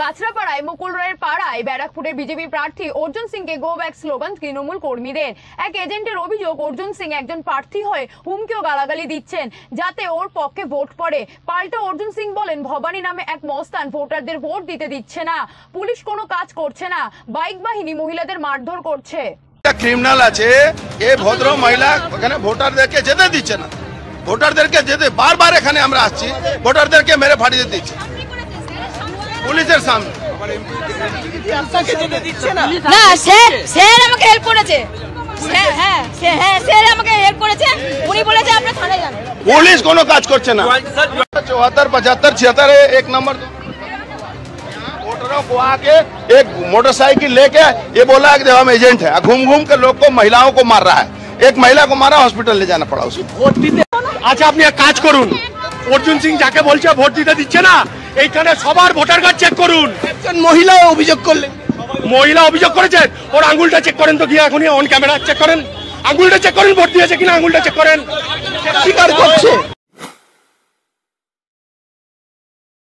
কাছড়াপাড়ায় মুকুল রায়ের পাড়ায় ব্যারাকপুরের বিজেপি প্রার্থী অর্জুন সিংকে গো ব্যাক স্লোগান তৃণমূল কর্মীদের। এক এজেন্টের অভিযোগ, অর্জুন সিং একজন প্রার্থী হয়ে হুমকি ও গালাগালি দিচ্ছেন যাতে ওর পক্ষে ভোট পড়ে। পাল্টা অর্জুন সিং বলেন, ভবানী নামে এক মস্তান ভোটারদের ভোট দিতে দিচ্ছে না, পুলিশ কোনো কাজ করছে না, বাইক বাহিনী মহিলাদের মারধর করছে। ক্রিমিনাল আছে, এই ভদ্র মহিলা ওখানে ভোটারদেরকে যেতে দিচ্ছে না, ভোটারদেরকে যেতে বারবার এখানে আমরা আসছি, ভোটারদেরকে মেরে ফাটিয়ে দিচ্ছে পুলিশের সামনে। না, স্যার আমাকে হেল্প করেছে, হ্যাঁ স্যার আমাকে হেল্প করেছে, উনি বলেছে আপনারা থানায় যান। पुलिस कोनो काज करছে না। 74, 75, 76 एक नंबर वोटरों को आके एक मोटरसाइकिल लेके ये बोला कि हम एजेंट है, घूम घूम के लोग को महिलाओं को मार रहा है। एक महिला को मारा, हॉस्पिटल ले जाना पड़ा उसको। ভোট দিতে আচ্ছা আপনি এক কাজ করুন, অর্জুন সিং যাকে বলছে ভোট দিতে দিচ্ছে না, এইখানে সবার ভোটার কার্ড চেক করুন। একজন মহিলা অভিযোগ করলেন, মহিলা অভিযোগ করেছেন, ওর আঙ্গুলটা চেক করেন তো, গিয়ে এখনই অন ক্যামেরা চেক করেন, আঙ্গুলটা চেক করেন, ভোট দিয়েছে কিনা আঙ্গুলটা চেক করেন। স্বীকার করছে।